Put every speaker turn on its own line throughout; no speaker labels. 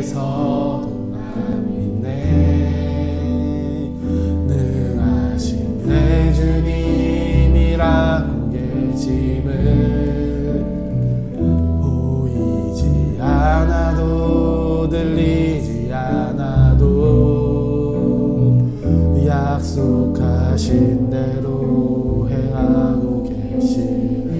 속에서도 난 믿네. 능하신 내 주님이라고 계심을 보이지 않아도 들리지 않아도 약속하신 대로 행하고 계시네.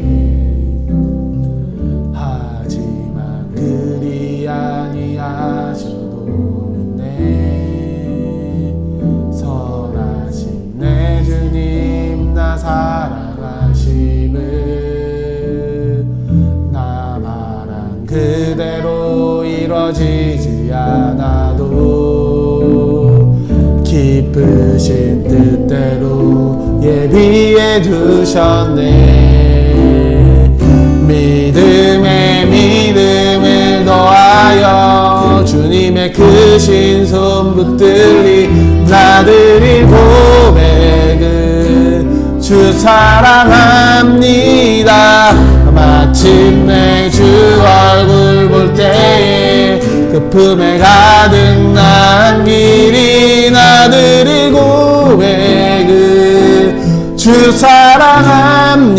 하지만 그리 아니하셔도 믿네. 선하신 내 주님 나 사랑하심을 나 바란 그대로 이뤄지지 않아도 기쁘신 뜻대로 예비해 두셨네. 믿음에 믿음을 더하여 주님의 크신 손 붙들리 나들이 고백을 주 사랑합니다. 마침내 주 얼굴 볼 때에 그 품에 가득 난 길이 나들이 고백을 주 사랑합니다.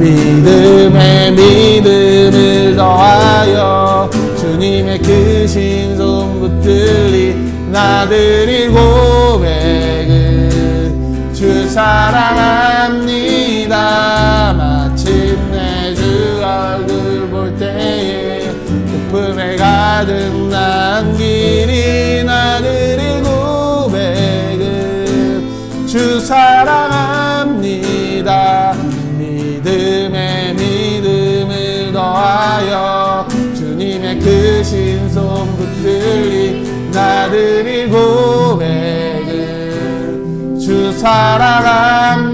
믿음에 믿음을 더하여 주님의 크신 손 붙들리 나들이 고백을 주 사랑합니다. 마침내 주 얼굴 볼 때에 그 품에 가득 난 길이 나들이 고백을 주 사랑합니다. 믿음에 믿음을 더하여 주님의 크신 손 붙들리 나들이 고백을 주 사랑합니다.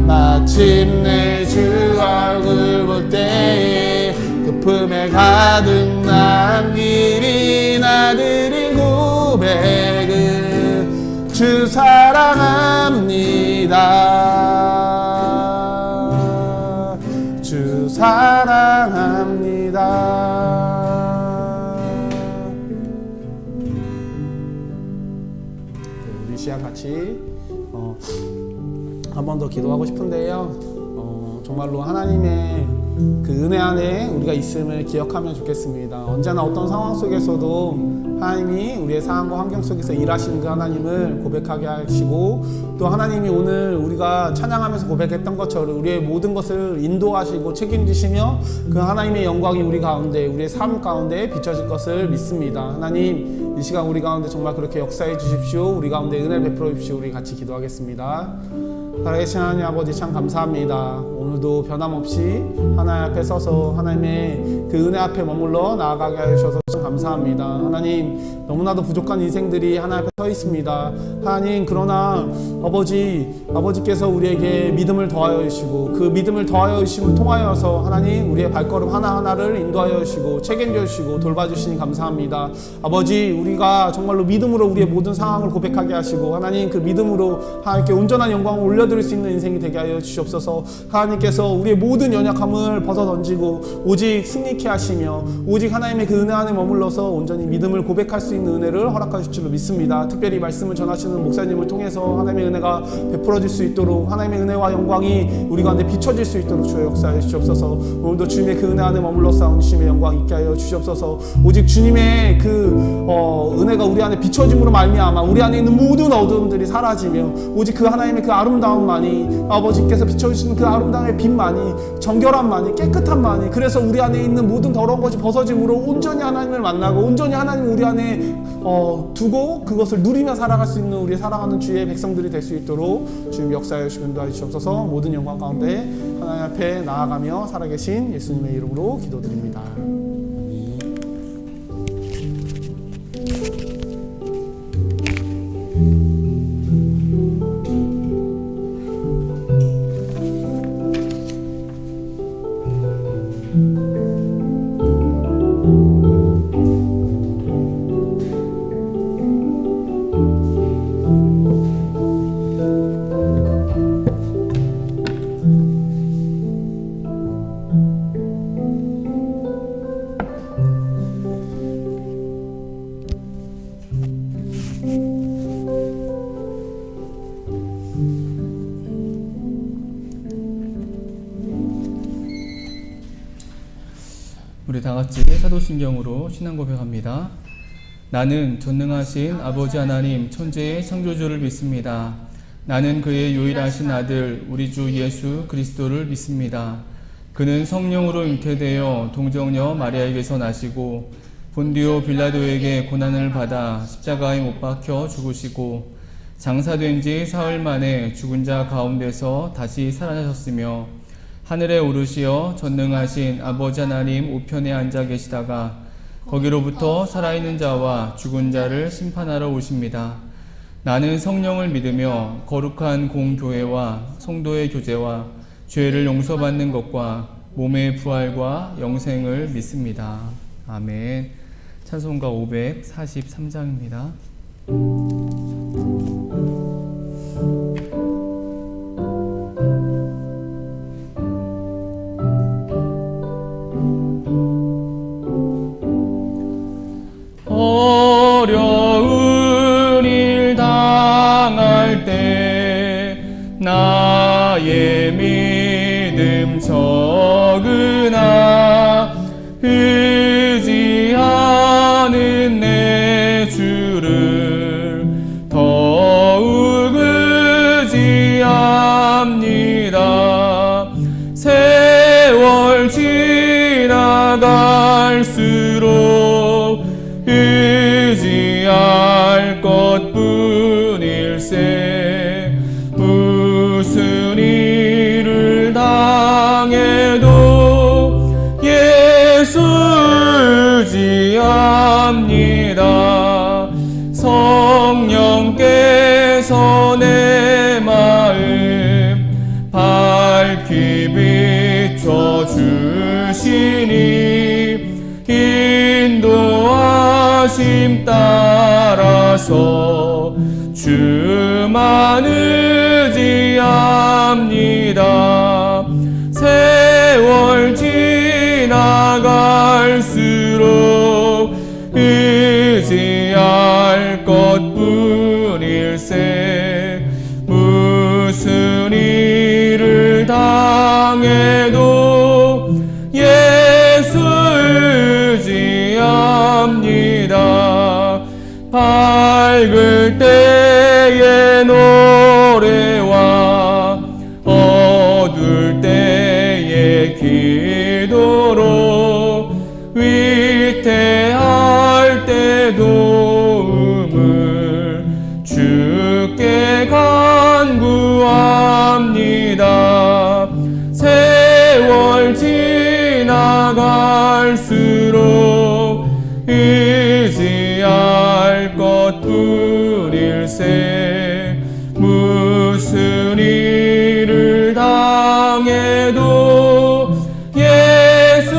마침내 주 얼굴 볼 때에 그 품에 가득 난 길이 나들이 고백을 주 사랑합니다. 주 사랑합니다. 우리 시간 같이 한 번 더 기도하고 싶은데요. 정말로 하나님의 그 은혜 안에 우리가 있음을 기억하면 좋겠습니다. 언제나 어떤 상황 속에서도 하나님이 우리의 상황과 환경 속에서 일하시는 그 하나님을 고백하게 하시고, 또 하나님이 오늘 우리가 찬양하면서 고백했던 것처럼 우리의 모든 것을 인도하시고 책임지시며 그 하나님의 영광이 우리 가운데, 우리의 삶 가운데 비춰질 것을 믿습니다. 하나님, 이 시간 우리 가운데 정말 그렇게 역사해 주십시오. 우리 가운데 은혜를 베풀어 주십시오. 우리 같이 기도하겠습니다. 살아계신 하나님 아버지, 참 감사합니다. 오늘도 변함없이 하나님 앞에 서서 하나님의 그 은혜 앞에 머물러 나아가게 하셔서 참 감사합니다. 하나님, 너무나도 부족한 인생들이 하나님 앞에 서 있습니다. 하나님, 그러나 아버지께서 우리에게 믿음을 더하여 주시고 그 믿음을 더하여 주심을 통하여서 하나님 우리의 발걸음 하나하나를 인도하여 주시고 책임져 주시고 돌봐주시니 감사합니다. 아버지, 우리가 정말로 믿음으로 우리의 모든 상황을 고백하게 하시고 하나님 그 믿음으로 하나님께 온전한 영광을 올려드릴 수 있는 인생이 되게 하여 주시옵소서. 하나님께서 우리의 모든 연약함을 벗어던지고 오직 승리케 하시며 오직 하나님의 그 은혜 안에 머물러서 온전히 믿음을 고백할 수 있는 은혜를 허락하실 줄로 믿습니다. 특별히 말씀을 전하시는 목사님을 통해서 하나님의 은혜가 베풀어질 수 있도록, 하나님의 은혜와 영광이 우리 가운데 비춰질 수 있도록 주여 역사해 주시옵소서. 오늘도 주님의 그 은혜 안에 머물러 싸운 주님의 영광 있게 하여 주시옵소서. 오직 주님의 그 은혜가 우리 안에 비춰짐으로 말미암아 우리 안에 있는 모든 어두움들이 사라지며 오직 그 하나님의 그 아름다움만이, 아버지께서 비춰주시는 그 아름다움의 빛만이, 정결함만이, 깨끗함만이, 그래서 우리 안에 있는 모든 더러운 것이 벗어짐으로 온전히 하나님을 만나고 온전히 하나님을 우리 안에 두고 그것을 누리며 살아갈 수 있는 우리 살아가는 주의 백성들이 될 수 있도록 주님 역사해 주시고 인도해 주시옵소서. 모든 영광 가운데 하나님 앞에 나아가며 살아계신 예수님의 이름으로 기도드립니다.
우리 다 같이 사도신경으로 신앙 고백합니다. 나는 전능하신 아버지 하나님 천지의 창조주를 믿습니다. 나는 그의 유일하신 아들 우리 주 예수 그리스도를 믿습니다. 그는 성령으로 잉태되어 동정녀 마리아에게서 나시고 본디오 빌라도에게 고난을 받아 십자가에 못 박혀 죽으시고 장사된 지 사흘 만에 죽은 자 가운데서 다시 살아나셨으며 하늘에 오르시어 전능하신 아버지 하나님 우편에 앉아 계시다가 거기로부터 살아있는 자와 죽은 자를 심판하러 오십니다. 나는 성령을 믿으며 거룩한 공교회와 성도의 교제와 죄를 용서받는 것과 몸의 부활과 영생을 믿습니다. 아멘. 찬송가 543장입니다. 어려운 일 당할 때 나의 믿음 적으나 의지하는 내 주를 더욱 의지합니다. 세월 지나갈수록 의지할 것뿐일세. 무슨 일을 당해도 예수 의지합니다. 성령께서 내 마음 밝히 비춰주시니 인도하심 따라서 주만 의지합니다. 세월 지나갈수록 의지할 것뿐일세. 무슨 일을 당해도 예수 의지합니다. 밝을 때의 노래와 어두울 때의 기도로 위태할 때 도움을 주께 간구합니다. 세월 지나갈수록 의지할 것뿐일세. 무슨 일을 당해도 예수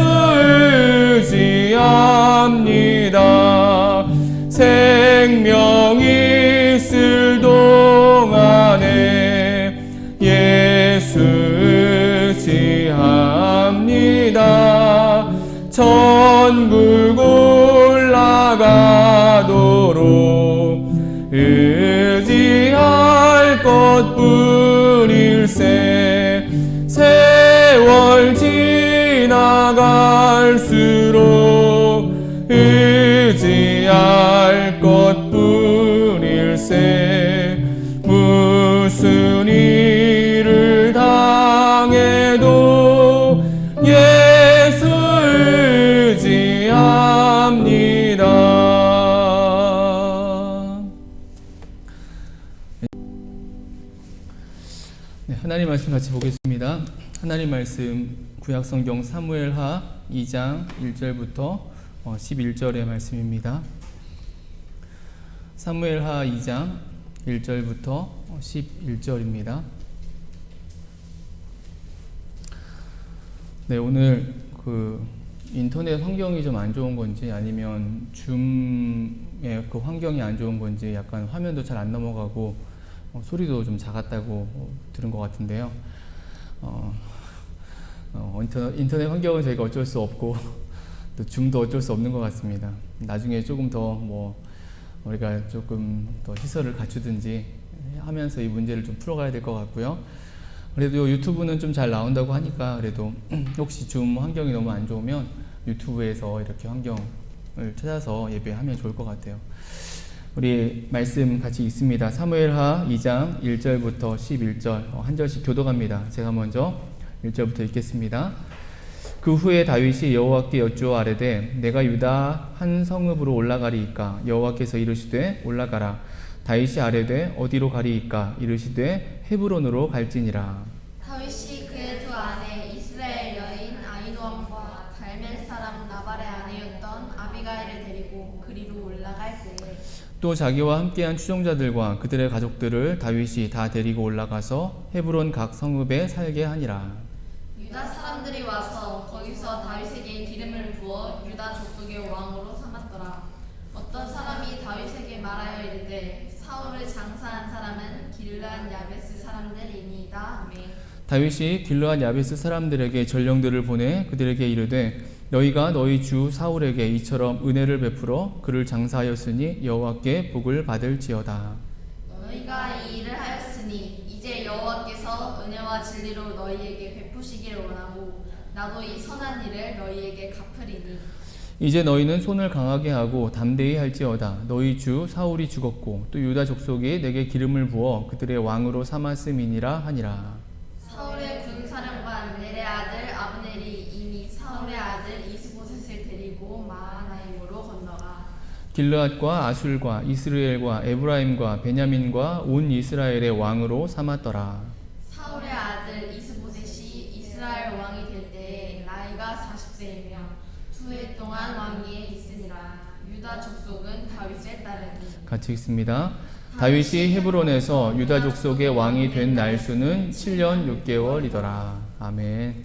의지합니다. 생명 있을 동안에 예수 의지합니다. 천국 올라가도록 의지할 것뿐일세. 세월 지나갈수록 의지할 것뿐일세. 무슨 일을 당해도 예수 의지합니다. 네, 하나님 말씀 같이 보겠습니다. 하나님 말씀 구약성경 사무엘하 2장 1절부터 11절의 말씀입니다. 사무엘하 2장 1절부터 11절입니다. 네, 오늘 인터넷 환경이 좀 안 좋은 건지 아니면 줌의 그 환경이 안 좋은 건지 약간 화면도 잘 안 넘어가고 소리도 좀 작았다고 들은 것 같은데요. 인터넷 환경은 저희가 어쩔 수 없고 또 줌도 어쩔 수 없는 것 같습니다. 나중에 조금 더 우리가 조금 더 시설을 갖추든지 하면서 이 문제를 좀 풀어가야 될 것 같고요. 그래도 유튜브는 좀 잘 나온다고 하니까 그래도 혹시 줌 환경이 너무 안 좋으면 유튜브에서 이렇게 환경을 찾아서 예배하면 좋을 것 같아요. 우리 말씀 같이 읽습니다. 사무엘하 2장 1절부터 11절 한 절씩 교독합니다. 제가 먼저 1절부터 읽겠습니다. 그 후에 다윗이 여호와께 여쭈어 아뢰되 내가 유다 한 성읍으로 올라가리이까? 여호와께서 이르시되 올라가라. 다윗이 아뢰되 어디로 가리이까? 이르시되 헤브론으로 갈지니라.
다윗이 그의 두 아내 이스라엘 여인 아히노암과 갈멜 사람 나발의 아내였던 아비가일을 데리고 그리로 올라갈 때에
또 자기와 함께한 추종자들과 그들의 가족들을 다윗이 다 데리고 올라가서 헤브론 각 성읍에 살게 하니라.
유다 사람들이 와서 거기서 다윗에게 기름을 부어 유다 족속의 왕으로 삼았더라. 어떤 사람이 다윗에게 말하여 이르되 사울을 장사한 사람은 길르앗 야베스 사람들이니이다. 아멘.
다윗이 길르앗 야베스 사람들에게 전령들을 보내 그들에게 이르되 너희가 너희 주 사울에게 이처럼 은혜를 베풀어 그를 장사하였으니 여호와께 복을 받을지어다.
너희가 이 일을 하였으니 이제 여호와께서 은혜와 진리로 너희에게 베푸시기를 원하고 나도 이 선한 일을 너희에게 갚으리니
이제 너희는 손을 강하게 하고 담대히 할지어다. 너희 주 사울이 죽었고 또 유다 족속이 내게 기름을 부어 그들의 왕으로 삼았음이니라 하니라.
사울의 군사령관 넬의 아들 아브넬이 이미 사울의 아들 이스보셋을 데리고 마하나임으로 건너가
길르앗과 아술과 이스라엘과 에브라임과 베냐민과 온 이스라엘의 왕으로 삼았더라.
사울의 아들 이스보셋이 이스라엘 왕이 될 때에 나이가 40세이며 2해 동안 왕위에 있으니라. 유다 족속은 다윗을 따르니
같이 읽습니다. 다윗이 헤브론에서 유다 족속의 왕이 된 날수는 7년 6개월이더라. 아멘.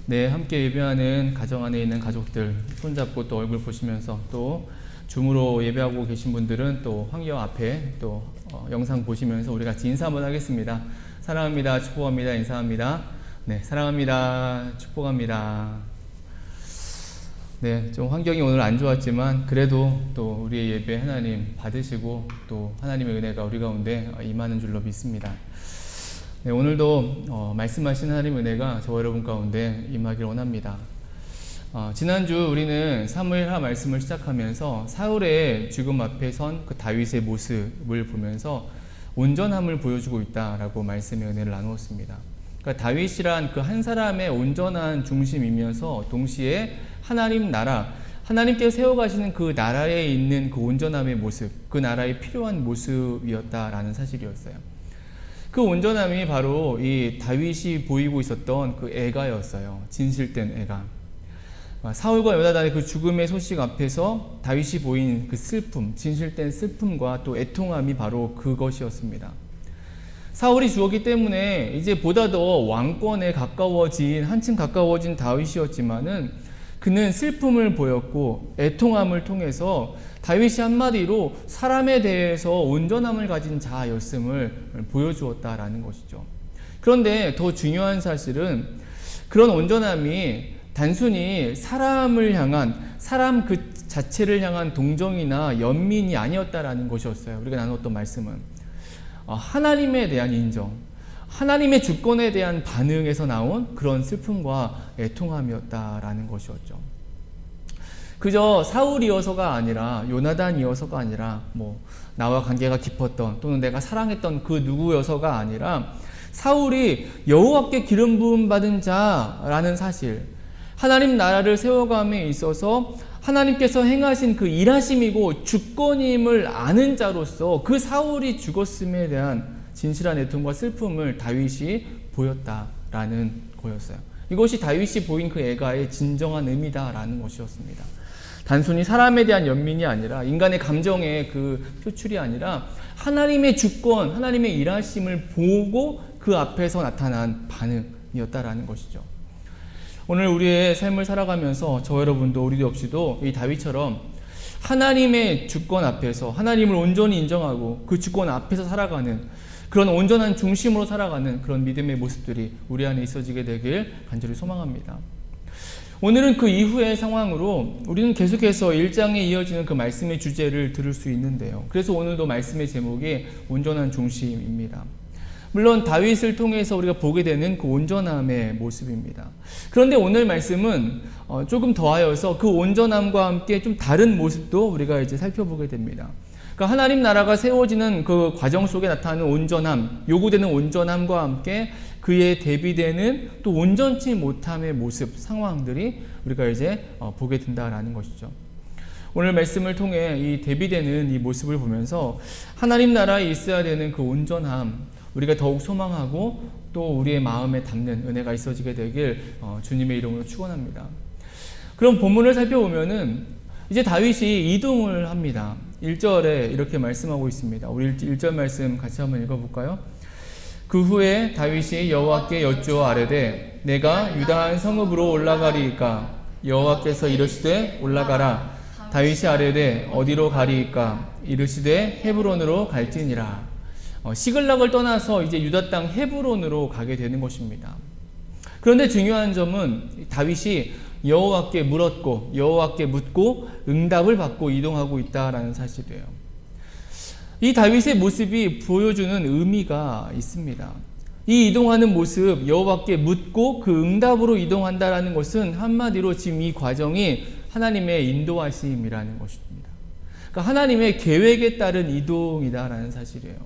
네, 함께 예배하는 가정 안에 있는 가족들 손잡고 또 얼굴 보시면서 또 줌으로 예배하고 계신 분들은 또 환경 앞에 또 영상 보시면서 우리 같이 인사 한번 하겠습니다. 사랑합니다. 축복합니다. 인사합니다. 네, 사랑합니다. 축복합니다. 네, 좀 환경이 오늘 안 좋았지만 그래도 또 우리의 예배 하나님 받으시고 또 하나님의 은혜가 우리 가운데 임하는 줄로 믿습니다. 네, 오늘도 말씀하신 하나님의 은혜가 저와 여러분 가운데 임하길 원합니다. 지난주 우리는 사무엘하 말씀을 시작하면서 사울의 죽음 앞에 선 그 다윗의 모습을 보면서 온전함을 보여주고 있다라고 말씀의 은혜를 나누었습니다. 그러니까 다윗이란 그 한 사람의 온전한 중심이면서 동시에 하나님 나라, 하나님께서 세워가시는 그 나라에 있는 그 온전함의 모습, 그 나라에 필요한 모습이었다라는 사실이었어요. 그 온전함이 바로 이 다윗이 보이고 있었던 그 애가였어요. 진실된 애가. 사울과 요나단의 그 죽음의 소식 앞에서 다윗이 보인 그 슬픔, 진실된 슬픔과 또 애통함이 바로 그것이었습니다. 사울이 죽었기 때문에 이제 보다 더 왕권에 가까워진, 한층 가까워진 다윗이었지만은 그는 슬픔을 보였고 애통함을 통해서 다윗이 한마디로 사람에 대해서 온전함을 가진 자였음을 보여주었다라는 것이죠. 그런데 더 중요한 사실은 그런 온전함이 단순히 사람을 향한, 사람 그 자체를 향한 동정이나 연민이 아니었다라는 것이었어요. 우리가 나눴던 말씀은 하나님에 대한 인정, 하나님의 주권에 대한 반응에서 나온 그런 슬픔과 애통함이었다라는 것이었죠. 그저 사울이어서가 아니라 요나단이어서가 아니라 뭐 나와 관계가 깊었던 또는 내가 사랑했던 그 누구여서가 아니라 사울이 여호와께 기름 부음 받은 자라는 사실, 하나님 나라를 세워감에 있어서 하나님께서 행하신 그 일하심이고 주권임을 아는 자로서 그 사울이 죽었음에 대한 진실한 애통과 슬픔을 다윗이 보였다라는 거였어요. 이것이 다윗이 보인 그 애가의 진정한 의미다라는 것이었습니다. 단순히 사람에 대한 연민이 아니라 인간의 감정의 그 표출이 아니라 하나님의 주권, 하나님의 일하심을 보고 그 앞에서 나타난 반응이었다라는 것이죠. 오늘 우리의 삶을 살아가면서 저 여러분도 우리 역시도 이 다윗처럼 하나님의 주권 앞에서 하나님을 온전히 인정하고 그 주권 앞에서 살아가는 그런 온전한 중심으로 살아가는 그런 믿음의 모습들이 우리 안에 있어지게 되길 간절히 소망합니다. 오늘은 그 이후의 상황으로 우리는 계속해서 1장에 이어지는 그 말씀의 주제를 들을 수 있는데요. 그래서 오늘도 말씀의 제목이 온전한 중심입니다. 물론 다윗을 통해서 우리가 보게 되는 그 온전함의 모습입니다. 그런데 오늘 말씀은 조금 더하여서 그 온전함과 함께 좀 다른 모습도 우리가 이제 살펴보게 됩니다. 그러니까 하나님 나라가 세워지는 그 과정 속에 나타나는 온전함, 요구되는 온전함과 함께 그에 대비되는 또 온전치 못함의 모습, 상황들이 우리가 이제 보게 된다라는 것이죠. 오늘 말씀을 통해 이 대비되는 이 모습을 보면서 하나님 나라에 있어야 되는 그 온전함, 우리가 더욱 소망하고 또 우리의 마음에 담는 은혜가 있어지게 되길 주님의 이름으로 축원합니다. 그럼 본문을 살펴보면은 이제 다윗이 이동을 합니다. 1절에 이렇게 말씀하고 있습니다. 우리 1절 말씀 같이 한번 읽어볼까요? 그 후에 다윗이 여호와께 여쭈어 아뢰되 내가 유다한 성읍으로 올라가리이까? 여호와께서 이르시되 올라가라. 다윗이 아뢰되 어디로 가리이까? 이르시되 헤브론으로 갈지니라. 시글락을 떠나서 이제 유다 땅 헤브론으로 가게 되는 것입니다. 그런데 중요한 점은 다윗이 여호와께 물었고 여호와께 묻고 응답을 받고 이동하고 있다라는 사실이에요. 이 다윗의 모습이 보여주는 의미가 있습니다. 이 이동하는 모습, 여호와께 묻고 그 응답으로 이동한다라는 것은 한마디로 지금 이 과정이 하나님의 인도하심이라는 것입니다. 그러니까 하나님의 계획에 따른 이동이다라는 사실이에요.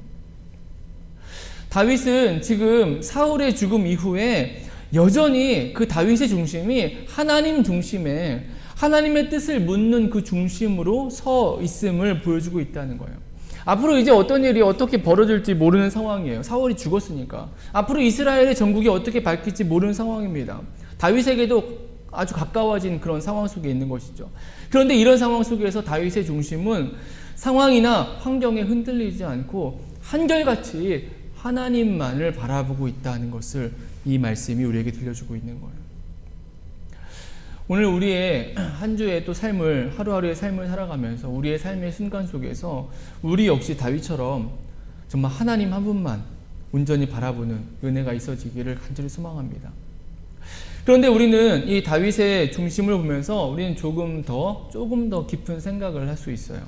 다윗은 지금 사울의 죽음 이후에 여전히 그 다윗의 중심이 하나님 중심에 하나님의 뜻을 묻는 그 중심으로 서 있음을 보여주고 있다는 거예요. 앞으로 이제 어떤 일이 어떻게 벌어질지 모르는 상황이에요. 사울이 죽었으니까. 앞으로 이스라엘의 전국이 어떻게 바뀔지 모르는 상황입니다. 다윗에게도 아주 가까워진 그런 상황 속에 있는 것이죠. 그런데 이런 상황 속에서 다윗의 중심은 상황이나 환경에 흔들리지 않고 한결같이 하나님만을 바라보고 있다는 것을 이 말씀이 우리에게 들려주고 있는 거예요. 오늘 우리의 한 주의 또 삶을, 하루하루의 삶을 살아가면서 우리의 삶의 순간 속에서 우리 역시 다윗처럼 정말 하나님 한 분만 온전히 바라보는 은혜가 있어지기를 간절히 소망합니다. 그런데 우리는 이 다윗의 중심을 보면서 우리는 조금 더 깊은 생각을 할 수 있어요.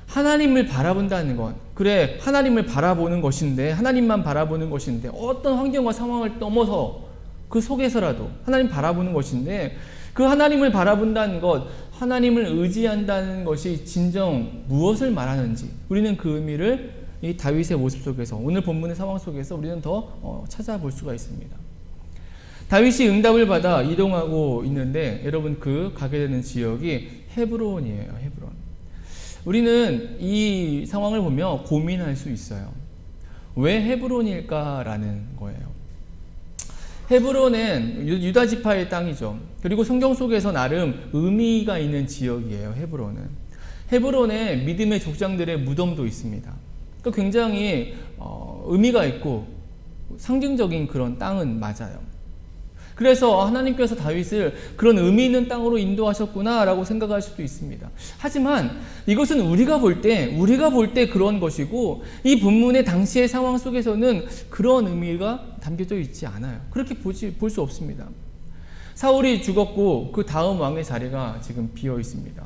하나님을 바라본다는 것, 그래 하나님을 바라보는 것인데, 하나님만 바라보는 것인데, 어떤 환경과 상황을 넘어서 그 속에서라도 하나님 바라보는 것인데, 그 하나님을 바라본다는 것, 하나님을 의지한다는 것이 진정 무엇을 말하는지 우리는 그 의미를 이 다윗의 모습 속에서, 오늘 본문의 상황 속에서 우리는 더 찾아볼 수가 있습니다. 다윗이 응답을 받아 이동하고 있는데 여러분 그 가게 되는 지역이 헤브론이에요. 헤브론. 우리는 이 상황을 보며 고민할 수 있어요. 왜 헤브론일까라는 거예요. 헤브론은 유다 지파의 땅이죠. 그리고 성경 속에서 나름 의미가 있는 지역이에요. 헤브론은. 헤브론에 믿음의 족장들의 무덤도 있습니다. 그러니까 굉장히 의미가 있고 상징적인 그런 땅은 맞아요. 그래서 하나님께서 다윗을 그런 의미 있는 땅으로 인도하셨구나라고 생각할 수도 있습니다. 하지만 이것은 우리가 볼 때 그런 것이고, 이 본문의 당시의 상황 속에서는 그런 의미가 담겨져 있지 않아요. 그렇게 볼 수 없습니다. 사울이 죽었고 그 다음 왕의 자리가 지금 비어 있습니다.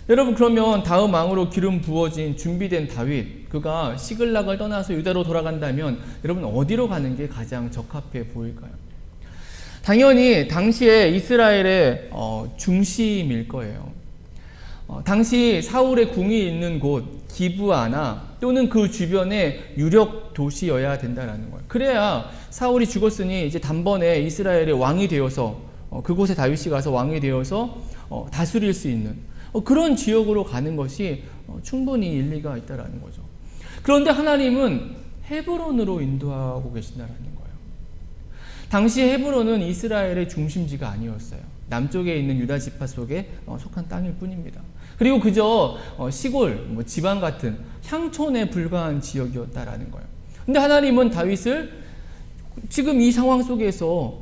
여러분, 그러면 다음 왕으로 기름 부어진 준비된 다윗, 그가 시글락을 떠나서 유다로 돌아간다면 여러분 어디로 가는 게 가장 적합해 보일까요? 당연히 당시에 이스라엘의 중심일 거예요. 당시 사울의 궁이 있는 곳 기브아나 또는 그 주변의 유력 도시여야 된다는 거예요. 그래야 사울이 죽었으니 이제 단번에 이스라엘의 왕이 되어서 그곳에 다윗이 가서 왕이 되어서 다스릴 수 있는 그런 지역으로 가는 것이 충분히 일리가 있다라는 거죠. 그런데 하나님은 헤브론으로 인도하고 계신다라는 거예요. 당시 헤브론은 이스라엘의 중심지가 아니었어요. 남쪽에 있는 유다 지파 속에 속한 땅일 뿐입니다. 그리고 그저 시골, 지방 같은 향촌에 불과한 지역이었다라는 거예요. 근데 하나님은 다윗을 지금 이 상황 속에서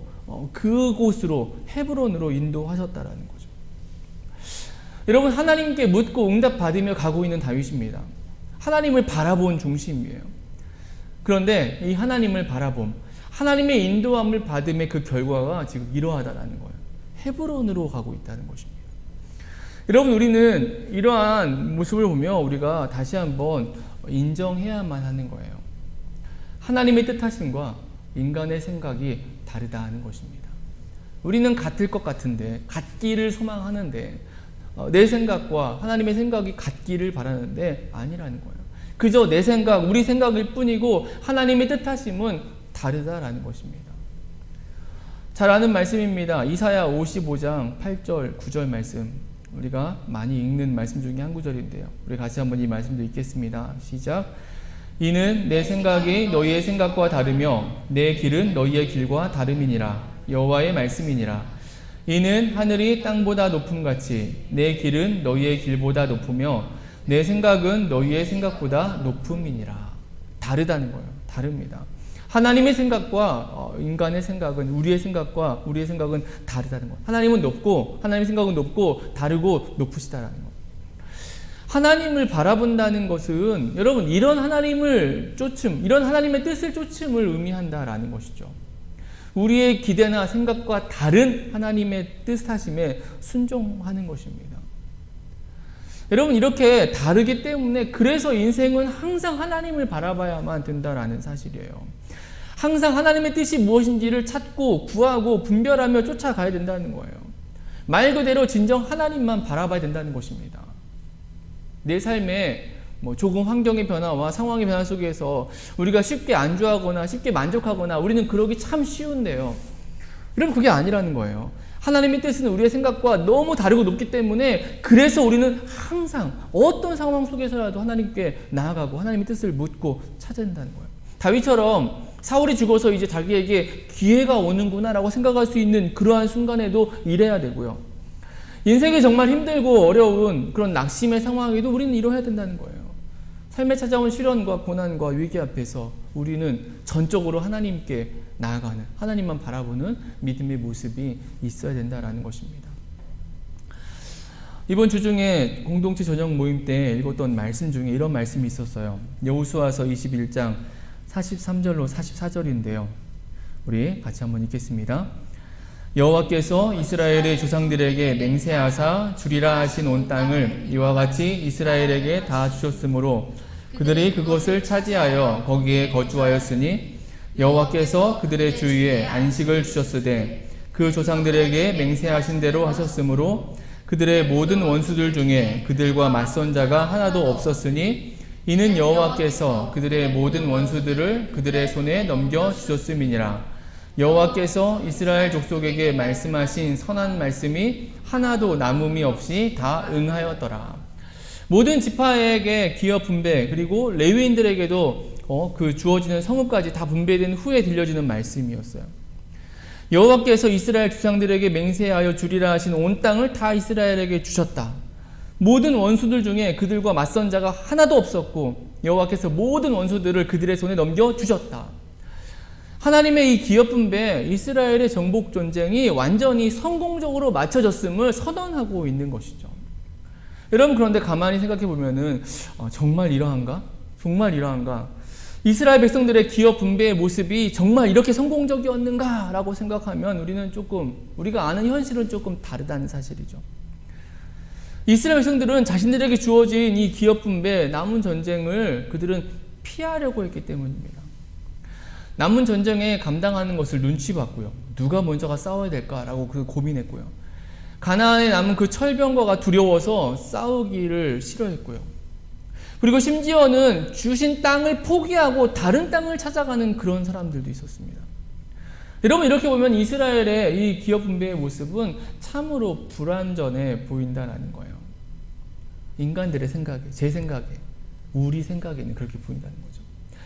그곳으로, 헤브론으로 인도하셨다라는 거죠. 여러분, 하나님께 묻고 응답 받으며 가고 있는 다윗입니다. 하나님을 바라본 중심이에요. 그런데 이 하나님을 바라봄, 하나님의 인도함을 받음의 그 결과가 지금 이러하다라는 거예요. 헤브론으로 가고 있다는 것입니다. 여러분, 우리는 이러한 모습을 보며 우리가 다시 한번 인정해야만 하는 거예요. 하나님의 뜻하심과 인간의 생각이 다르다는 것입니다. 우리는 같을 것 같은데, 같기를 소망하는데, 내 생각과 하나님의 생각이 같기를 바라는데 아니라는 거예요. 그저 내 생각, 우리 생각일 뿐이고 하나님의 뜻하심은 다르다라는 것입니다. 잘 아는 말씀입니다. 이사야 55장 8절, 9절 말씀. 우리가 많이 읽는 말씀 중에 한 구절인데요. 우리 같이 한번 이 말씀도 읽겠습니다. 시작. 이는 내 생각이 너희의 생각과 다르며 내 길은 너희의 길과 다름이니라. 여호와의 말씀이니라. 이는 하늘이 땅보다 높음같이 내 길은 너희의 길보다 높으며 내 생각은 너희의 생각보다 높음이니라. 다르다는 거예요. 다릅니다. 하나님의 생각과 인간의 생각은, 우리의 생각과 우리의 생각은 다르다는 거예요. 하나님은 높고, 하나님의 생각은 높고 다르고 높으시다라는 거예요. 하나님을 바라본다는 것은 여러분 이런 하나님을 쫓음, 이런 하나님의 뜻을 쫓음을 의미한다라는 것이죠. 우리의 기대나 생각과 다른 하나님의 뜻하심에 순종하는 것입니다. 여러분 이렇게 다르기 때문에 그래서 인생은 항상 하나님을 바라봐야만 된다라는 사실이에요. 항상 하나님의 뜻이 무엇인지를 찾고 구하고 분별하며 쫓아가야 된다는 거예요. 말 그대로 진정 하나님만 바라봐야 된다는 것입니다. 내 삶에 조금 환경의 변화와 상황의 변화 속에서 우리가 쉽게 안주하거나 쉽게 만족하거나 우리는 그러기 참 쉬운데요. 여러분 그게 아니라는 거예요. 하나님의 뜻은 우리의 생각과 너무 다르고 높기 때문에 그래서 우리는 항상 어떤 상황 속에서라도 하나님께 나아가고 하나님의 뜻을 묻고 찾아야 된다는 거예요. 다윗처럼 사울이 죽어서 이제 자기에게 기회가 오는구나라고 생각할 수 있는 그러한 순간에도 이래야 되고요. 인생이 정말 힘들고 어려운 그런 낙심의 상황에도 우리는 이뤄야 된다는 거예요. 삶에 찾아온 시련과 고난과 위기 앞에서 우리는 전적으로 하나님께 나아가는, 하나님만 바라보는 믿음의 모습이 있어야 된다는 것입니다. 이번 주 중에 공동체 저녁 모임 때 읽었던 말씀 중에 이런 말씀이 있었어요. 여호수아서 21장 43절로 44절인데요. 우리 같이 한번 읽겠습니다. 여호와께서 이스라엘의 조상들에게 맹세하사 주리라 하신 온 땅을 이와 같이 이스라엘에게 다 주셨으므로 그들이 그것을 차지하여 거기에 거주하였으니 여호와께서 그들의 주위에 안식을 주셨으되 그 조상들에게 맹세하신 대로 하셨으므로 그들의 모든 원수들 중에 그들과 맞선 자가 하나도 없었으니 이는 여호와께서 그들의 모든 원수들을 그들의 손에 넘겨주셨음이니라. 여호와께서 이스라엘 족속에게 말씀하신 선한 말씀이 하나도 남음이 없이 다 응하였더라. 모든 지파에게 기업 분배 그리고 레위인들에게도 그 주어지는 성읍까지 다 분배된 후에 들려지는 말씀이었어요. 여호와께서 이스라엘 조상들에게 맹세하여 주리라 하신 온 땅을 다 이스라엘에게 주셨다. 모든 원수들 중에 그들과 맞선 자가 하나도 없었고 여호와께서 모든 원수들을 그들의 손에 넘겨주셨다. 하나님의 이 기업 분배, 이스라엘의 정복 전쟁이 완전히 성공적으로 마쳐졌음을 선언하고 있는 것이죠. 여러분 그런데 가만히 생각해 보면은 정말 이러한가? 정말 이러한가? 이스라엘 백성들의 기업 분배의 모습이 정말 이렇게 성공적이었는가? 라고 생각하면 우리가 아는 현실은 조금 다르다는 사실이죠. 이스라엘 백성들은 자신들에게 주어진 이 기업 분배, 남은 전쟁을 그들은 피하려고 했기 때문입니다. 남은 전쟁에 감당하는 것을 눈치 봤고요. 누가 먼저가 싸워야 될까라고 고민했고요. 가나안에 남은 그 철병거가 두려워서 싸우기를 싫어했고요. 그리고 심지어는 주신 땅을 포기하고 다른 땅을 찾아가는 그런 사람들도 있었습니다. 여러분 이렇게 보면 이스라엘의 이 기업 분배의 모습은 참으로 불완전해 보인다는 거예요. 인간들의 생각에, 제 생각에, 우리 생각에는 그렇게 보인다는 거죠.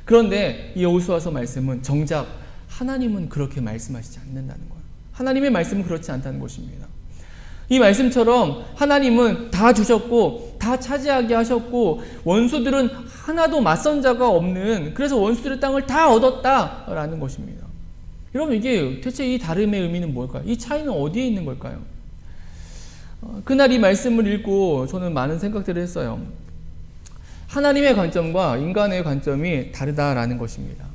그런데 이 여호수아서 말씀은 정작 하나님은 그렇게 말씀하시지 않는다는 거예요. 하나님의 말씀은 그렇지 않다는 것입니다. 이 말씀처럼 하나님은 다 주셨고 다 차지하게 하셨고 원수들은 하나도 맞선 자가 없는, 그래서 원수들의 땅을 다 얻었다라는 것입니다. 여러분 이게 대체 이 다름의 의미는 뭘까요? 이 차이는 어디에 있는 걸까요? 그날 이 말씀을 읽고 저는 많은 생각들을 했어요. 하나님의 관점과 인간의 관점이 다르다라는 것입니다.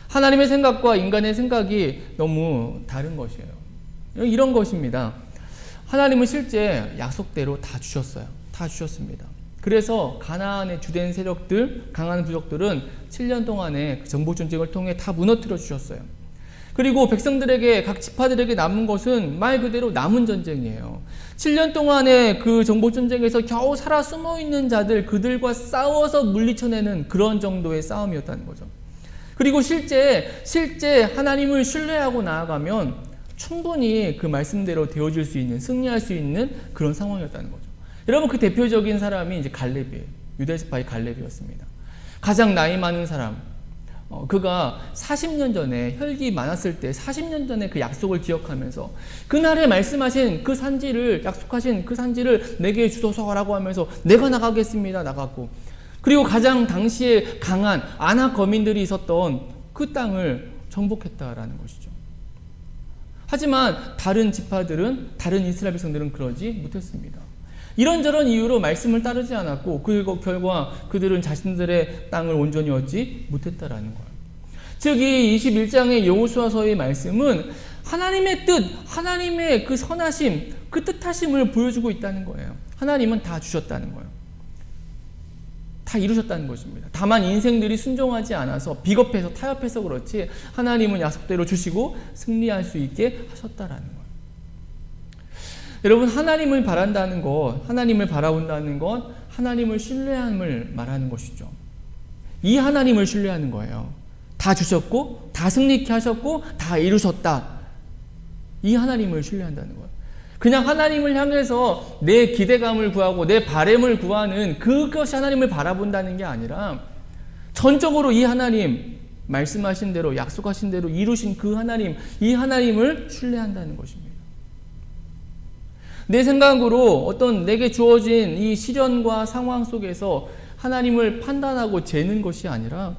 하나님의 생각과 인간의 생각이 너무 다른 것이에요. 이런 것입니다. 하나님은 실제 약속대로 다 주셨어요. 다 주셨습니다. 그래서 가나안의 주된 세력들, 강한 부족들은 7년 동안의 정복 전쟁을 통해 다 무너뜨려 주셨어요. 그리고 백성들에게, 각 지파들에게 남은 것은 말 그대로 남은 전쟁이에요. 7년 동안의 그 정복전쟁에서 겨우 살아 숨어있는 자들, 그들과 싸워서 물리쳐내는 그런 정도의 싸움이었다는 거죠. 그리고 실제 하나님을 신뢰하고 나아가면 충분히 그 말씀대로 되어질 수 있는, 승리할 수 있는 그런 상황이었다는 거죠. 여러분, 그 대표적인 사람이 이제 갈렙이에요. 유다 지파의 갈렙이었습니다. 가장 나이 많은 사람. 그가 40년 전에, 혈기 많았을 때 40년 전에 그 약속을 기억하면서 그날에 말씀하신 그 산지를, 약속하신 그 산지를 내게 주소서라고 하면서 내가 나가겠습니다. 나갔고, 그리고 가장 당시에 강한 아낙 거민들이 있었던 그 땅을 정복했다라는 것이죠. 하지만 다른 지파들은, 다른 이스라엘 백성들은 그러지 못했습니다. 이런저런 이유로 말씀을 따르지 않았고 그 결과 그들은 자신들의 땅을 온전히 얻지 못했다라는 거예요. 즉, 이 21장의 여호수아서의 말씀은 하나님의 뜻, 하나님의 그 선하심, 그 뜻하심을 보여주고 있다는 거예요. 하나님은 다 주셨다는 거예요. 다 이루셨다는 것입니다. 다만 인생들이 순종하지 않아서, 비겁해서, 타협해서 그렇지 하나님은 약속대로 주시고 승리할 수 있게 하셨다라는 거예요. 여러분, 하나님을 바란다는 것, 하나님을 바라본다는 것, 하나님을 신뢰함을 말하는 것이죠. 이 하나님을 신뢰하는 거예요. 다 주셨고, 다 승리케 하셨고, 다 이루셨다. 이 하나님을 신뢰한다는 거예요. 그냥 하나님을 향해서 내 기대감을 구하고 내 바램을 구하는 그것이 하나님을 바라본다는 게 아니라 전적으로 이 하나님, 말씀하신 대로, 약속하신 대로 이루신 그 하나님, 이 하나님을 신뢰한다는 것입니다. 내 생각으로 어떤 내게 주어진 이 시련과 상황 속에서 하나님을 판단하고 재는 것이 아니라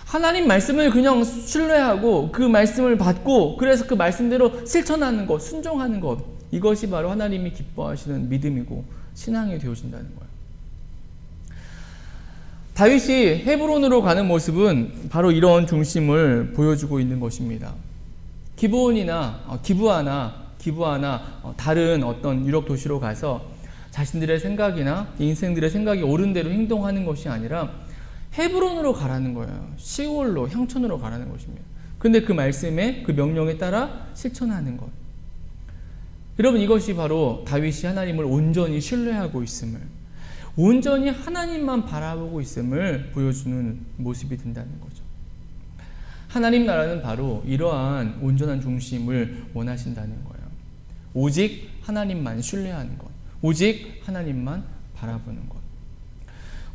하나님 말씀을 그냥 신뢰하고 그 말씀을 받고 그래서 그 말씀대로 실천하는 것, 순종하는 것, 이것이 바로 하나님이 기뻐하시는 믿음이고 신앙이 되어진다는 거예요. 다윗이 헤브론으로 가는 모습은 바로 이런 중심을 보여주고 있는 것입니다. 기브아나 다른 어떤 유럽 도시로 가서 자신들의 생각이나 인생들의 생각이 옳은 대로 행동하는 것이 아니라 헤브론으로 가라는 거예요. 시올로, 향촌으로 가라는 것입니다. 근데 그 말씀에, 그 명령에 따라 실천하는 것. 여러분, 이것이 바로 다윗이 하나님을 온전히 신뢰하고 있음을, 온전히 하나님만 바라보고 있음을 보여주는 모습이 된다는 거죠. 하나님 나라는 바로 이러한 온전한 중심을 원하신다는 거예요. 오직 하나님만 신뢰하는 것, 오직 하나님만 바라보는 것.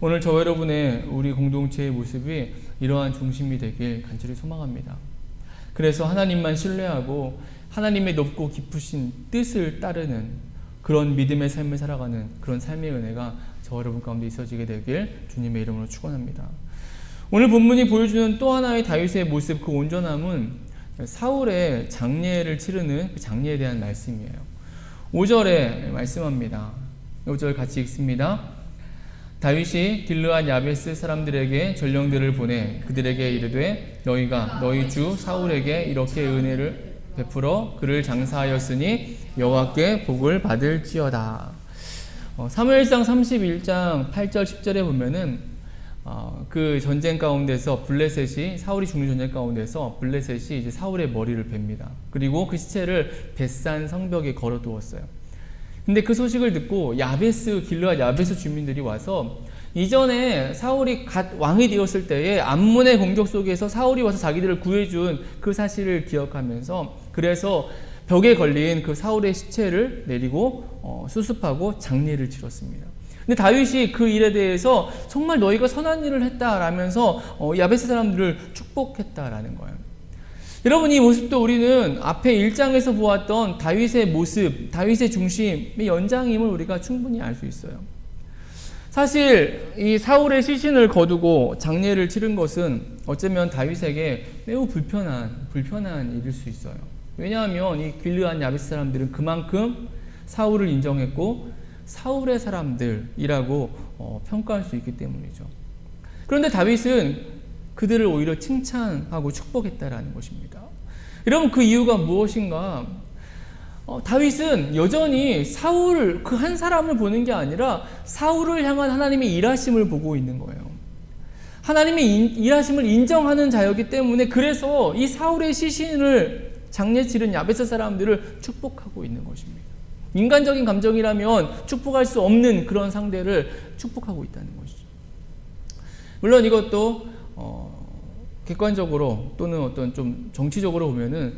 오늘 저와 여러분의 우리 공동체의 모습이 이러한 중심이 되길 간절히 소망합니다. 그래서 하나님만 신뢰하고 하나님의 높고 깊으신 뜻을 따르는 그런 믿음의 삶을 살아가는 그런 삶의 은혜가 저와 여러분 가운데 있어지게 되길 주님의 이름으로 축원합니다. 오늘 본문이 보여주는 또 하나의 다윗의 모습, 그 온전함은 사울의 장례를 치르는 그 장례에 대한 말씀이에요. 5절에 말씀합니다. 5절 같이 읽습니다. 다윗이 길르앗 야베스 사람들에게 전령들을 보내 그들에게 이르되 너희가 너희 주 사울에게 이렇게 은혜를 베풀어 그를 장사하였으니 여호와께 복을 받을지어다. 사무엘상 31장 8절 10절에 보면은 그 전쟁 가운데서 사울이 죽는 전쟁 가운데서 블레셋이 이제 사울의 머리를 베입니다. 그리고 그 시체를 벳산 성벽에 걸어두었어요. 근데 그 소식을 듣고 길르앗 야베스 주민들이 와서 이전에 사울이 갓 왕이 되었을 때에 암몬의 공격 속에서 사울이 와서 자기들을 구해준 그 사실을 기억하면서 그래서 벽에 걸린 그 사울의 시체를 내리고 수습하고 장례를 치렀습니다. 근데 다윗이 그 일에 대해서 정말 너희가 선한 일을 했다라면서 야베스 사람들을 축복했다라는 거예요. 여러분, 이 모습도 우리는 앞에 1장에서 보았던 다윗의 모습, 다윗의 중심의 연장임을 우리가 충분히 알 수 있어요. 사실 이 사울의 시신을 거두고 장례를 치른 것은 어쩌면 다윗에게 매우 불편한 일일 수 있어요. 왜냐하면 이 길르앗 야베스 사람들은 그만큼 사울을 인정했고 사울의 사람들이라고 평가할 수 있기 때문이죠. 그런데 다윗은 그들을 오히려 칭찬하고 축복했다라는 것입니다. 여러분, 그 이유가 무엇인가? 다윗은 여전히 사울 그 한 사람을 보는 게 아니라 사울을 향한 하나님의 일하심을 보고 있는 거예요. 하나님의 일하심을 인정하는 자였기 때문에 그래서 이 사울의 시신을 장례 치른 야베스 사람들을 축복하고 있는 것입니다. 인간적인 감정이라면 축복할 수 없는 그런 상대를 축복하고 있다는 것이죠. 물론 이것도 객관적으로 또는 어떤 좀 정치적으로 보면은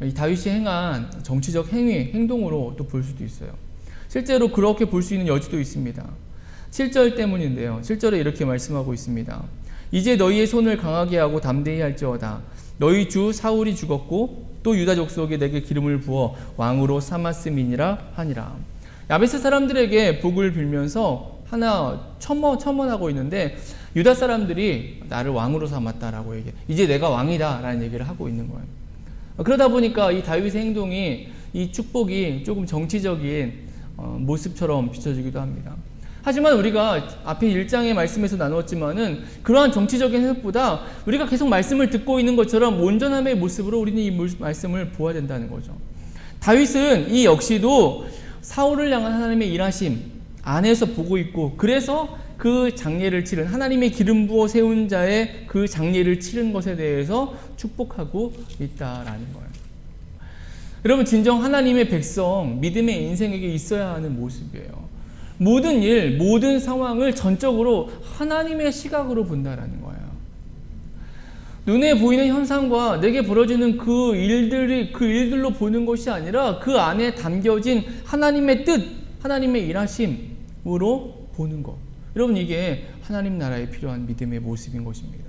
이 다윗이 행한 정치적 행동으로 또 볼 수도 있어요. 실제로 그렇게 볼 수 있는 여지도 있습니다. 7절 때문인데요. 7절에 이렇게 말씀하고 있습니다. 이제 너희의 손을 강하게 하고 담대히 할지어다. 너희 주 사울이 죽었고 또 유다 족속에 내게 기름을 부어 왕으로 삼았음이니라 하니라. 야베스 사람들에게 복을 빌면서 하나 첨언하고 있는데 유다 사람들이 나를 왕으로 삼았다라고 얘기해. 이제 내가 왕이다 라는 얘기를 하고 있는 거예요. 그러다 보니까 이 다윗의 행동이 이 축복이 조금 정치적인 모습처럼 비춰지기도 합니다. 하지만 우리가 앞에 1장의 말씀에서 나누었지만은 그러한 정치적인 해석보다 우리가 계속 말씀을 듣고 있는 것처럼 온전함의 모습으로 우리는 이 말씀을 보아야 된다는 거죠. 다윗은 이 역시도 사울을 향한 하나님의 일하심 안에서 보고 있고 그래서 그 장례를 치른 하나님의 기름 부어 세운 자의 그 장례를 치른 것에 대해서 축복하고 있다라는 거예요. 여러분 진정 하나님의 백성 믿음의 인생에게 있어야 하는 모습이에요. 모든 일, 모든 상황을 전적으로 하나님의 시각으로 본다라는 거예요. 눈에 보이는 현상과 내게 벌어지는 그 일들로 보는 것이 아니라 그 안에 담겨진 하나님의 뜻, 하나님의 일하심으로 보는 것. 여러분 이게 하나님 나라에 필요한 믿음의 모습인 것입니다.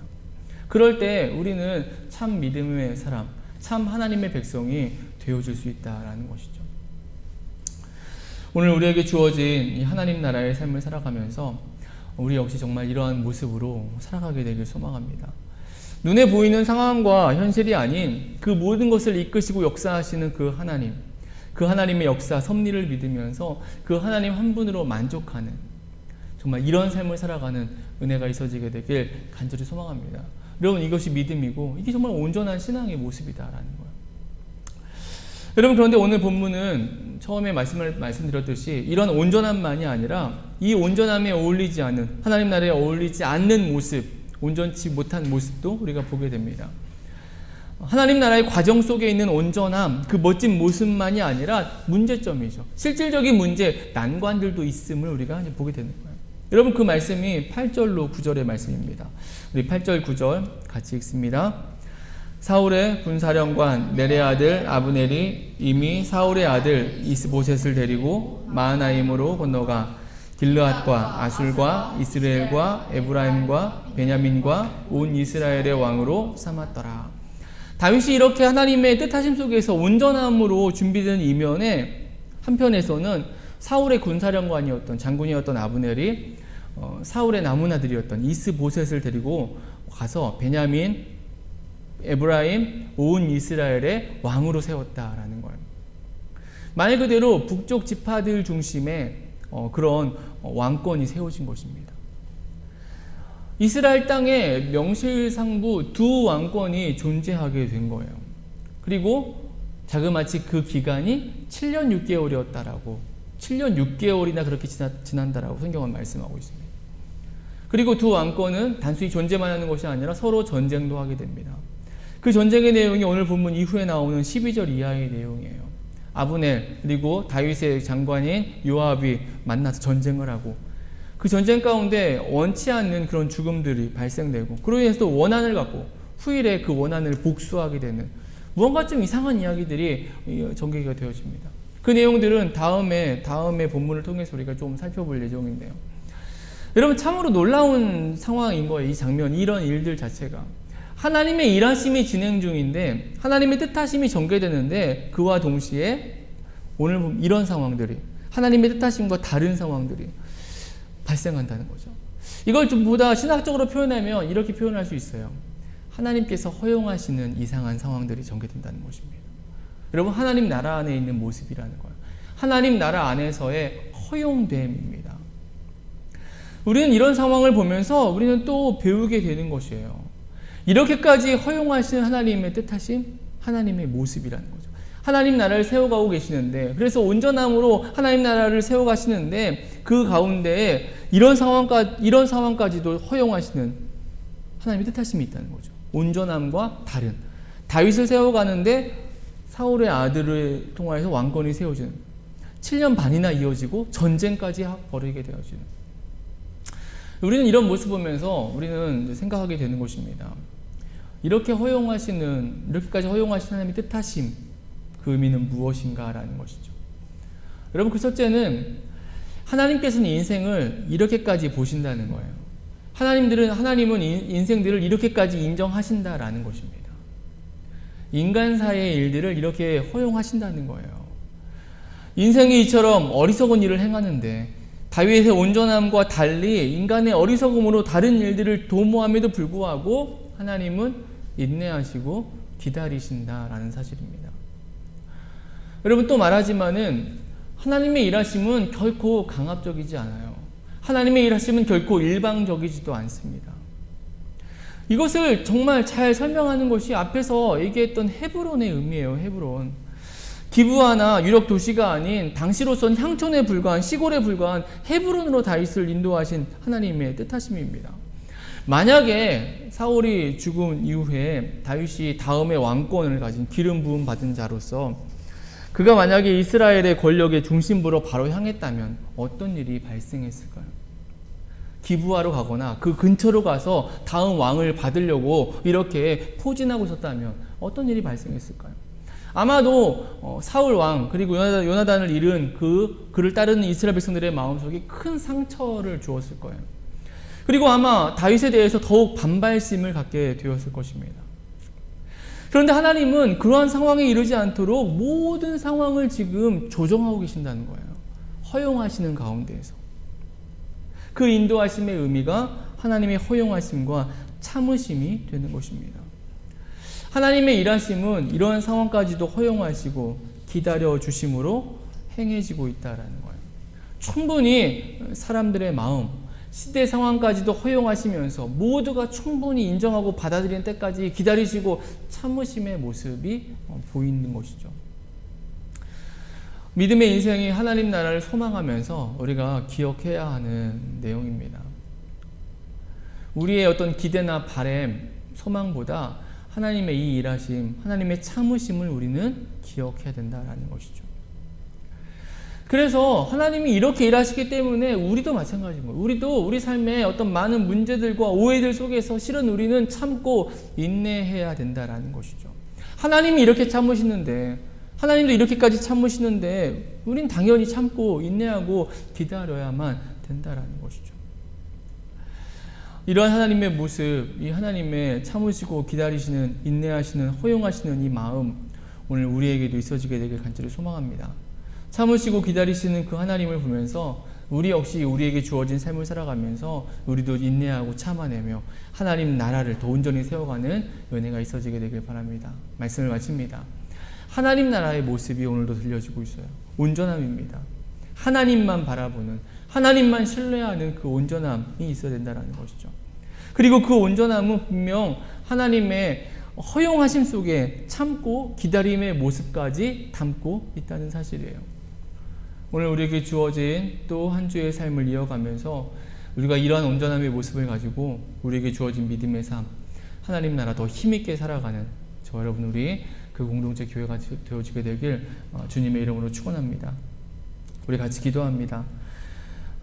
그럴 때 우리는 참 믿음의 사람, 참 하나님의 백성이 되어줄 수 있다라는 것이죠. 오늘 우리에게 주어진 이 하나님 나라의 삶을 살아가면서 우리 역시 정말 이러한 모습으로 살아가게 되길 소망합니다. 눈에 보이는 상황과 현실이 아닌 그 모든 것을 이끄시고 역사하시는 그 하나님의 역사, 섭리를 믿으면서 그 하나님 한 분으로 만족하는 정말 이런 삶을 살아가는 은혜가 있어지게 되길 간절히 소망합니다. 여러분 이것이 믿음이고 이게 정말 온전한 신앙의 모습이다라는 거예요. 여러분 그런데 오늘 본문은 처음에 말씀드렸듯이 이런 온전함만이 아니라 이 온전함에 어울리지 않는 하나님 나라에 어울리지 않는 모습, 온전치 못한 모습도 우리가 보게 됩니다. 하나님 나라의 과정 속에 있는 온전함, 그 멋진 모습만이 아니라 문제점이죠. 실질적인 문제, 난관들도 있음을 우리가 이제 보게 되는 거예요. 여러분 그 말씀이 8절로 9절의 말씀입니다. 우리 8절 9절 같이 읽습니다. 사울의 군사령관 넬의 아들 아브넬이 이미 사울의 아들 이스보셋을 데리고 마하나임으로 건너가 길르앗과 아술과 이스라엘과 에브라임과 베냐민과 온 이스라엘의 왕으로 삼았더라. 다윗이 이렇게 하나님의 뜻하심 속에서 온전함으로 준비된 이면에 한편에서는 사울의 군사령관이었던 장군이었던 아브넬이 사울의 남은 아들이었던 이스보셋을 데리고 가서 베냐민, 에브라임, 온 이스라엘의 왕으로 세웠다라는 거예요. 말 그대로 북쪽 지파들 중심의 그런 왕권이 세워진 것입니다. 이스라엘 땅에 명실상부 두 왕권이 존재하게 된 거예요. 그리고 자그마치 그 기간이 7년 6개월이었다라고 7년 6개월이나 그렇게 지난다라고 성경은 말씀하고 있습니다. 그리고 두 왕권은 단순히 존재만 하는 것이 아니라 서로 전쟁도 하게 됩니다. 그 전쟁의 내용이 오늘 본문 이후에 나오는 12절 이하의 내용이에요. 아브넬 그리고 다윗의 장관인 요압이 만나서 전쟁을 하고 그 전쟁 가운데 원치 않는 그런 죽음들이 발생되고 그로 인해서 또 원한을 갖고 후일에 그 원한을 복수하게 되는 무언가 좀 이상한 이야기들이 전개가 되어집니다. 그 내용들은 다음에 본문을 통해서 우리가 좀 살펴볼 예정인데요. 여러분 참으로 놀라운 상황인 거예요. 이 장면, 이런 일들 자체가. 하나님의 일하심이 진행 중인데 하나님의 뜻하심이 전개되는데 그와 동시에 오늘 보면 이런 상황들이 하나님의 뜻하심과 다른 상황들이 발생한다는 거죠. 이걸 좀 보다 신학적으로 표현하면 이렇게 표현할 수 있어요. 하나님께서 허용하시는 이상한 상황들이 전개된다는 것입니다. 여러분 하나님 나라 안에 있는 모습이라는 거예요. 하나님 나라 안에서의 허용됨입니다. 우리는 이런 상황을 보면서 우리는 또 배우게 되는 것이에요. 이렇게까지 허용하시는 하나님의 뜻하심, 하나님의 모습이라는 거죠. 하나님 나라를 세워가고 계시는데 그래서 온전함으로 하나님 나라를 세워가시는데 그 가운데 이런 상황까지도 허용하시는 하나님의 뜻하심이 있다는 거죠. 온전함과 다른. 다윗을 세워가는데 사울의 아들을 통하여서 왕권이 세워지는 7년 반이나 이어지고 전쟁까지 벌이게 되어지는. 우리는 이런 모습 보면서 우리는 생각하게 되는 것입니다. 이렇게까지 허용하신 하나님의 뜻하심, 그 의미는 무엇인가라는 것이죠. 여러분, 그 첫째는 하나님께서는 인생을 이렇게까지 보신다는 거예요. 하나님은 인생들을 이렇게까지 인정하신다라는 것입니다. 인간사의 일들을 이렇게 허용하신다는 거예요. 인생이 이처럼 어리석은 일을 행하는데 다윗의 온전함과 달리 인간의 어리석음으로 다른 일들을 도모함에도 불구하고 하나님은 인내하시고 기다리신다라는 사실입니다. 여러분, 또 말하지만은 하나님의 일하심은 결코 강압적이지 않아요. 하나님의 일하심은 결코 일방적이지도 않습니다. 이것을 정말 잘 설명하는 것이 앞에서 얘기했던 헤브론의 의미예요. 헤브론. 기브아나 유력 도시가 아닌 당시로선 향촌에 불과한, 시골에 불과한 헤브론으로 다윗을 인도하신 하나님의 뜻하심입니다. 만약에 사울이 죽은 이후에 다윗이 다음에 왕권을 가진 기름 부음 받은 자로서 그가 만약에 이스라엘의 권력의 중심부로 바로 향했다면 어떤 일이 발생했을까요? 기브아로 가거나 그 근처로 가서 다음 왕을 받으려고 이렇게 포진하고 있었다면 어떤 일이 발생했을까요? 아마도 사울 왕 그리고 요나단을 잃은 그를 따르는 이스라엘 백성들의 마음속에 큰 상처를 주었을 거예요. 그리고 아마 다윗에 대해서 더욱 반발심을 갖게 되었을 것입니다. 그런데 하나님은 그러한 상황에 이르지 않도록 모든 상황을 지금 조정하고 계신다는 거예요. 허용하시는 가운데에서. 그 인도하심의 의미가 하나님의 허용하심과 참으심이 되는 것입니다. 하나님의 일하심은 이러한 상황까지도 허용하시고 기다려주심으로 행해지고 있다는 거예요. 충분히 사람들의 마음, 시대 상황까지도 허용하시면서 모두가 충분히 인정하고 받아들이는 때까지 기다리시고 참으심의 모습이 보이는 것이죠. 믿음의 인생이 하나님 나라를 소망하면서 우리가 기억해야 하는 내용입니다. 우리의 어떤 기대나 바람, 소망보다 하나님의 이 일하심, 하나님의 참으심을 우리는 기억해야 된다는 것이죠. 그래서 하나님이 이렇게 일하시기 때문에 우리도 마찬가지인 거예요. 우리도 우리 삶에 어떤 많은 문제들과 오해들 속에서 실은 우리는 참고 인내해야 된다는 것이죠. 하나님이 이렇게 참으시는데, 하나님도 이렇게까지 참으시는데 우린 당연히 참고 인내하고 기다려야만 된다는 것이죠. 이러한 하나님의 모습, 이 하나님의 참으시고 기다리시는, 인내하시는, 허용하시는 이 마음, 오늘 우리에게도 있어지게 되길 간절히 소망합니다. 참으시고 기다리시는 그 하나님을 보면서 우리 역시 우리에게 주어진 삶을 살아가면서 우리도 인내하고 참아내며 하나님 나라를 더 온전히 세워가는 은혜가 있어지게 되길 바랍니다. 말씀을 마칩니다. 하나님 나라의 모습이 오늘도 들려지고 있어요. 온전함입니다. 하나님만 바라보는, 하나님만 신뢰하는 그 온전함이 있어야 된다는 것이죠. 그리고 그 온전함은 분명 하나님의 허용하심 속에 참고 기다림의 모습까지 담고 있다는 사실이에요. 오늘 우리에게 주어진 또 한 주의 삶을 이어가면서 우리가 이러한 온전함의 모습을 가지고 우리에게 주어진 믿음의 삶, 하나님 나라 더 힘있게 살아가는 저 여러분 우리 그 공동체 교회가 되어지게 되길 주님의 이름으로 축원합니다. 우리 같이 기도합니다.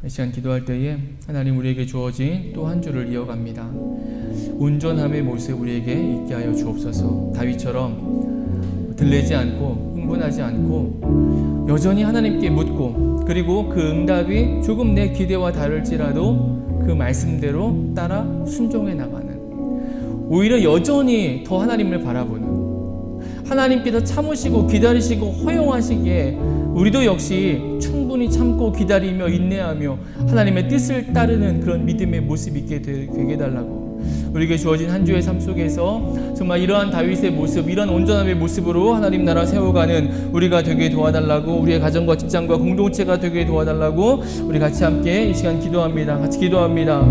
이 시간 기도할 때에 하나님 우리에게 주어진 또 한 주를 이어갑니다. 온전함의 모습 우리에게 있게 하여 주옵소서. 다윗처럼 들리지 않고 흥분하지 않고 여전히 하나님께 묻고 그리고 그 응답이 조금 내 기대와 다를지라도 그 말씀대로 따라 순종해 나가는, 오히려 여전히 더 하나님을 바라보는, 하나님께서 참으시고 기다리시고 허용하시기에 우리도 역시 충분히 참고 기다리며 인내하며 하나님의 뜻을 따르는 그런 믿음의 모습이 있게 되게 해달라고, 우리에게 주어진 한 주의 삶 속에서 정말 이러한 다윗의 모습, 이러한 온전함의 모습으로 하나님 나라 세워가는 우리가 되게 도와달라고, 우리의 가정과 직장과 공동체가 되게 도와달라고 우리 같이 함께 이 시간 기도합니다. 같이 기도합니다.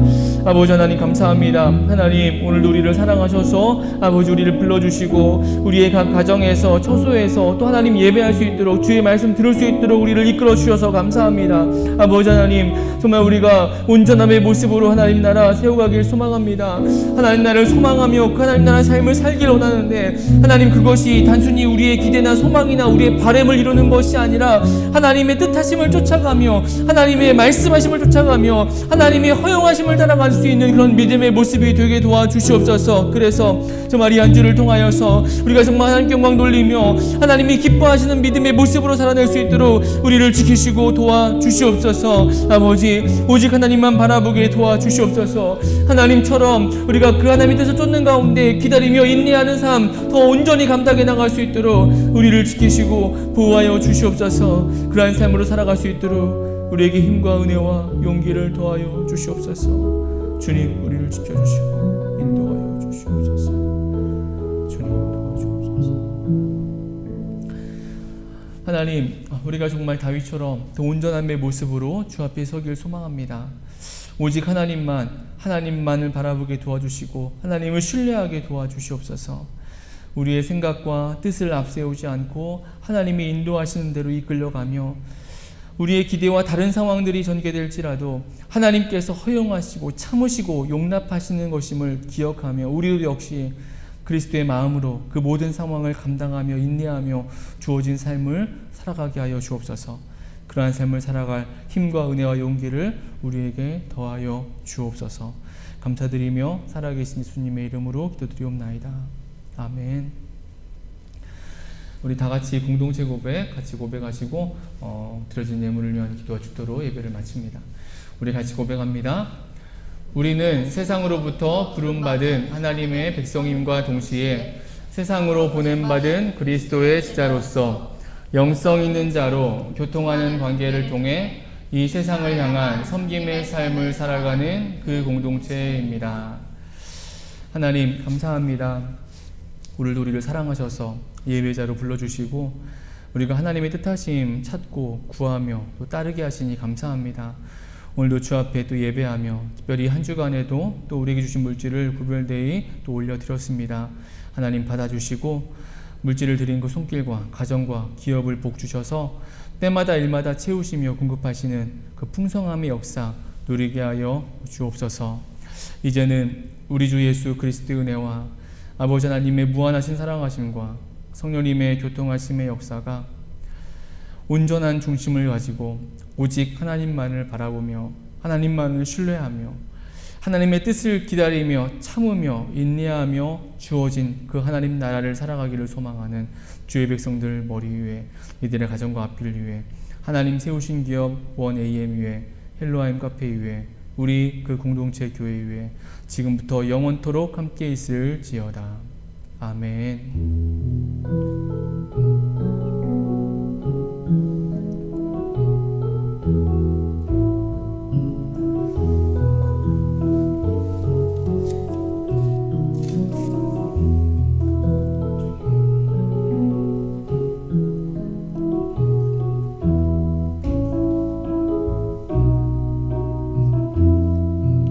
아버지 하나님 감사합니다. 하나님 오늘도 우리를 사랑하셔서 아버지 우리를 불러주시고 우리의 각 가정에서 처소에서 또 하나님 예배할 수 있도록 주의 말씀 들을 수 있도록 우리를 이끌어 주셔서 감사합니다. 아버지 하나님 정말 우리가 온전함의 모습으로 하나님 나라 세워가길 소망합니다. 하나님 나라를 소망하며 그 하나님 나라 삶을 살길 원하는데 하나님 그것이 단순히 우리의 기대나 소망이나 우리의 바램을 이루는 것이 아니라 하나님의 뜻하심을 쫓아가며 하나님의 말씀하심을 쫓아가며 하나님의 허용하심을 따라갈 수 있는 그런 믿음의 모습이 되게 도와주시옵소서. 그래서 정말 이 한 주를 통하여서 우리가 정말 하나님께 영광 돌리며 하나님이 기뻐하시는 믿음의 모습으로 살아낼 수 있도록 우리를 지키시고 도와주시옵소서. 아버지 오직 하나님만 바라보게 도와주시옵소서. 하나님처럼 우리가 그 하나님의 뜻을 쫓는 가운데 기다리며 인내하는 삶 더 온전히 감당해 나갈 수 있도록 우리를 지키시고 보호하여 주시옵소서. 그러한 삶으로 살아갈 수 있도록 우리에게 힘과 은혜와 용기를 더하여 주시옵소서. 주님 우리를 지켜주시고 인도하여 주시옵소서. 주님 도와주옵소서. 하나님 우리가 정말 다윗처럼 더 온전함의 모습으로 주 앞에 서길 소망합니다. 오직 하나님만을 바라보게 도와주시고 하나님을 신뢰하게 도와주시옵소서. 우리의 생각과 뜻을 앞세우지 않고 하나님이 인도하시는 대로 이끌려가며 우리의 기대와 다른 상황들이 전개될지라도 하나님께서 허용하시고 참으시고 용납하시는 것임을 기억하며 우리도 역시 그리스도의 마음으로 그 모든 상황을 감당하며 인내하며 주어진 삶을 살아가게 하여 주옵소서. 그러한 삶을 살아갈 힘과 은혜와 용기를 우리에게 더하여 주옵소서. 감사드리며 살아계신 예수님의 이름으로 기도드리옵나이다. 아멘. 우리 다 같이 공동체 고백 같이 고백하시고 드려진 예물을 위한 기도와 축도로 예배를 마칩니다. 우리 같이 고백합니다. 우리는 세상으로부터 부름받은 하나님의 백성임과 동시에 세상으로 보냄받은 그리스도의 지자로서 영성 있는 자로 교통하는 관계를 통해 이 세상을 향한 섬김의 삶을 살아가는 그 공동체입니다. 하나님 감사합니다. 오늘도 우리를 사랑하셔서 예배자로 불러주시고 우리가 하나님의 뜻하심 찾고 구하며 또 따르게 하시니 감사합니다. 오늘도 주 앞에 또 예배하며 특별히 한 주간에도 또 우리에게 주신 물질을 구별되이 또 올려드렸습니다. 하나님 받아주시고 물질을 드린 그 손길과 가정과 기업을 복 주셔서 때마다 일마다 채우시며 공급하시는 그 풍성함의 역사 누리게 하여 주옵소서. 이제는 우리 주 예수 그리스도의 은혜와 아버지 하나님의 무한하신 사랑하심과 성령님의 교통하심의 역사가 온전한 중심을 가지고 오직 하나님만을 바라보며 하나님만을 신뢰하며 하나님의 뜻을 기다리며 참으며 인내하며 주어진 그 하나님 나라를 살아가기를 소망하는 주의 백성들 머리 위에 이들의 가정과 앞길 위에 하나님 세우신 기업 원 AM 위에 헬로아임 카페 위에 우리 그 공동체 교회 위에 지금부터 영원토록 함께 있을지어다. 아멘.